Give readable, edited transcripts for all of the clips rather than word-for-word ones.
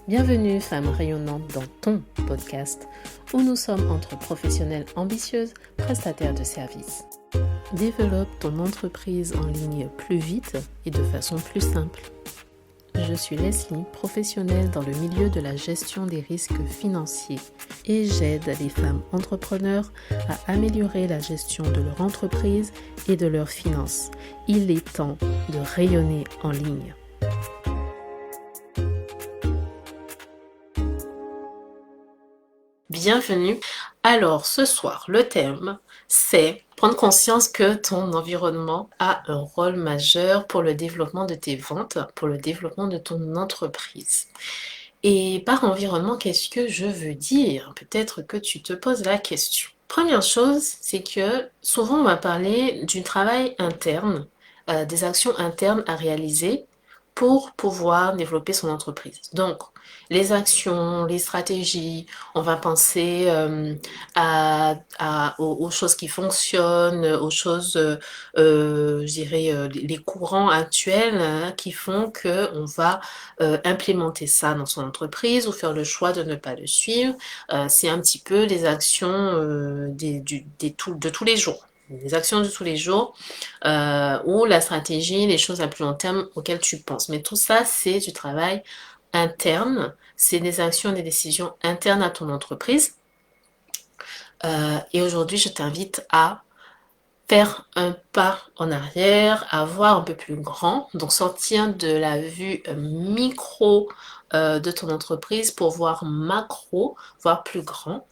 Bienvenue, femme rayonnante, dans ton podcast où nous sommes entre professionnelles ambitieuses, prestataires de services. Développe ton entreprise en ligne plus vite et de façon plus simple. Je suis Leslie, professionnelle dans le milieu de la gestion des risques financiers et j'aide les femmes entrepreneurs à améliorer la gestion de leur entreprise et de leurs finances. Il est temps de rayonner en ligne. Bienvenue. Alors, ce soir, le thème, c'est prendre conscience que ton environnement a un rôle majeur pour le développement de tes ventes, pour le développement de ton entreprise. Et par environnement, qu'est-ce que je veux dire? Peut-être que tu te poses la question. Première chose, c'est que souvent on va parler du travail interne, des actions internes à réaliser pour pouvoir développer son entreprise. Donc, les actions, les stratégies, on va penser aux choses qui fonctionnent, aux choses, je dirais, les courants actuels qui font qu'on va implémenter ça dans son entreprise ou faire le choix de ne pas le suivre. C'est un petit peu les actions de tous les jours. Les actions de tous les jours ou la stratégie, les choses à plus long terme auxquelles tu penses. Mais tout ça, c'est du travail interne, c'est des actions, des décisions internes à ton entreprise. Et aujourd'hui, je t'invite à faire un pas en arrière, à voir un peu plus grand, donc sortir de la vue micro de ton entreprise pour voir macro, voir plus grand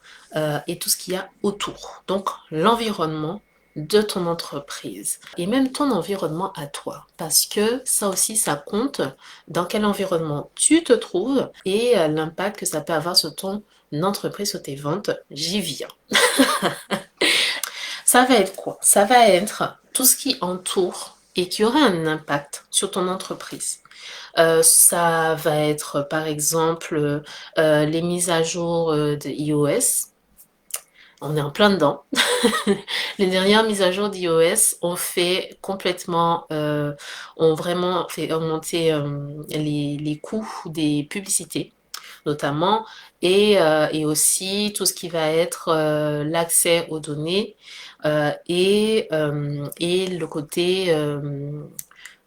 et tout ce qu'il y a autour. Donc l'environnement de ton entreprise et même ton environnement à toi, parce que ça aussi ça compte dans quel environnement tu te trouves et l'impact que ça peut avoir sur ton entreprise, sur tes ventes. J'y viens. Ça va être quoi? Ça va être tout ce qui entoure et qui aura un impact sur ton entreprise. Ça va être par exemple les mises à jour de iOS. On est en plein dedans. Les dernières mises à jour d'iOS ont fait complètement, ont vraiment fait augmenter les coûts des publicités notamment, et aussi tout ce qui va être l'accès aux données et le côté,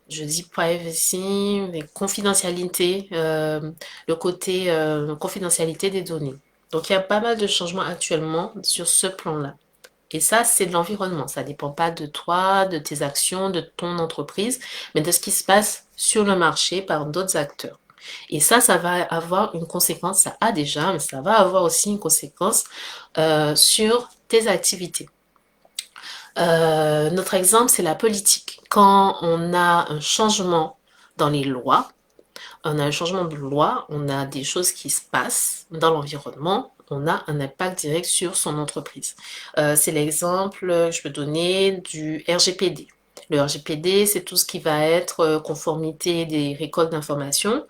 je dis privacy, mais confidentialité, le côté confidentialité des données. Donc il y a pas mal de changements actuellement sur ce plan-là. Et ça, c'est de l'environnement. Ça ne dépend pas de toi, de tes actions, de ton entreprise, mais de ce qui se passe sur le marché par d'autres acteurs. Et ça va avoir une conséquence, ça a déjà, mais ça va avoir aussi une conséquence sur tes activités. Notre exemple, c'est la politique. Quand on a un changement dans les lois, on a un changement de loi, on a des choses qui se passent dans l'environnement, on a un impact direct sur son entreprise. C'est l'exemple que je peux donner du RGPD. Le RGPD, c'est tout ce qui va être conformité des récoltes d'informations,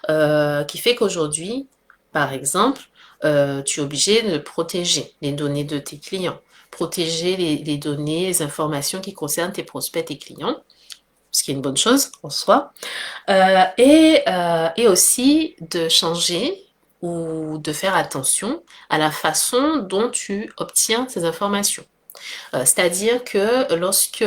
qui fait qu'aujourd'hui, par exemple, tu es obligé de protéger les données de tes clients, protéger les données, les informations qui concernent tes prospects, tes clients, ce qui est une bonne chose en soi, et aussi de changer ou de faire attention à la façon dont tu obtiens ces informations. C'est-à-dire que lorsque,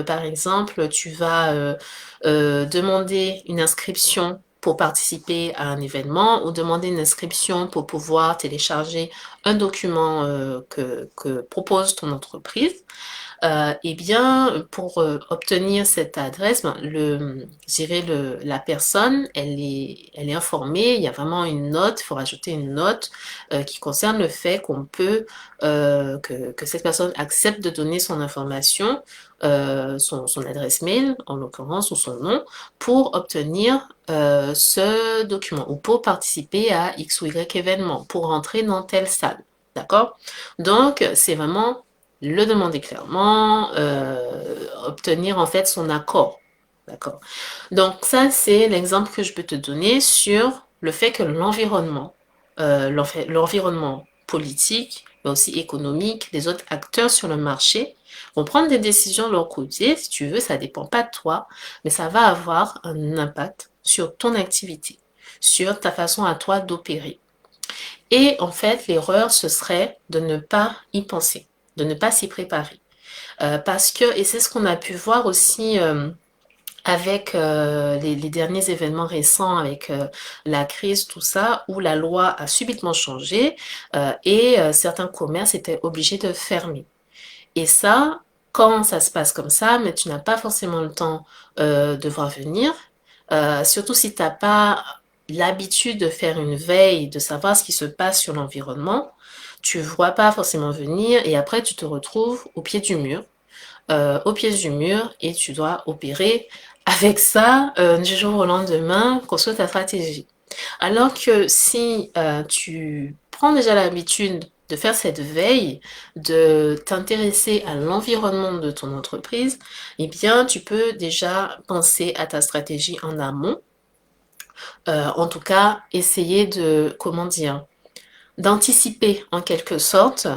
par exemple, tu vas demander une inscription pour participer à un événement ou demander une inscription pour pouvoir télécharger un document que propose ton entreprise, eh bien, pour obtenir cette adresse, la personne, elle est informée, il y a vraiment une note, il faut rajouter une note qui concerne le fait qu'on peut, que cette personne accepte de donner son information, son adresse mail, en l'occurrence, ou son nom, pour obtenir ce document, ou pour participer à X ou Y événement, pour rentrer dans telle salle. D'accord? Donc, c'est vraiment le demander clairement, obtenir en fait son accord. D'accord. Donc ça, c'est l'exemple que je peux te donner sur le fait que l'environnement politique, mais aussi économique, les autres acteurs sur le marché vont prendre des décisions de leur côté. Si tu veux, ça dépend pas de toi, mais ça va avoir un impact sur ton activité, sur ta façon à toi d'opérer. Et en fait, l'erreur, ce serait de ne pas y penser, de ne pas s'y préparer. Parce que, et c'est ce qu'on a pu voir aussi avec les derniers événements récents, avec la crise, tout ça, où la loi a subitement changé et certains commerces étaient obligés de fermer. Et ça, quand ça se passe comme ça, mais tu n'as pas forcément le temps de voir venir, surtout si tu n'as pas l'habitude de faire une veille, de savoir ce qui se passe sur l'environnement, tu ne vois pas forcément venir et après tu te retrouves au pied du mur et tu dois opérer avec ça du jour au lendemain, construire ta stratégie. Alors que si tu prends déjà l'habitude de faire cette veille, de t'intéresser à l'environnement de ton entreprise, eh bien, tu peux déjà penser à ta stratégie en amont. En tout cas, essayer de, comment dire, d'anticiper en quelque sorte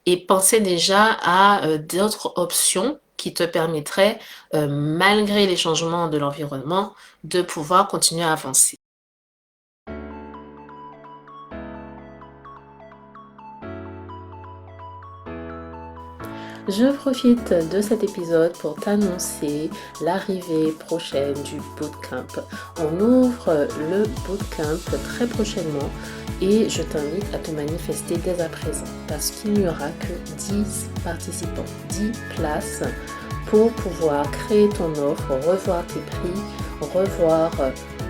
et penser déjà à d'autres options qui te permettraient, malgré les changements de l'environnement, de pouvoir continuer à avancer. Je profite de cet épisode pour t'annoncer l'arrivée prochaine du bootcamp. On ouvre le bootcamp très prochainement et je t'invite à te manifester dès à présent parce qu'il n'y aura que 10 participants, 10 places pour pouvoir créer ton offre, revoir tes prix, revoir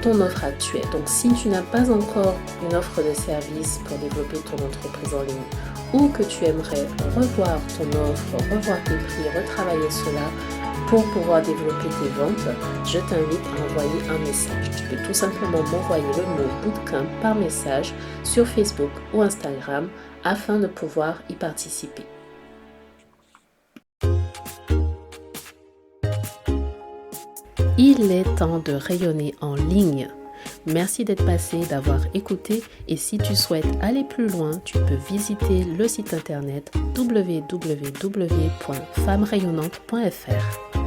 ton offre actuelle. Donc si tu n'as pas encore une offre de service pour développer ton entreprise en ligne ou que tu aimerais revoir ton offre, revoir tes prix, retravailler cela pour pouvoir développer tes ventes, je t'invite à envoyer un message. Tu peux tout simplement m'envoyer le mot bootcamp par message sur Facebook ou Instagram afin de pouvoir y participer. Il est temps de rayonner en ligne. Merci d'être passé, d'avoir écouté et si tu souhaites aller plus loin, tu peux visiter le site internet www.femmerayonnantes.fr.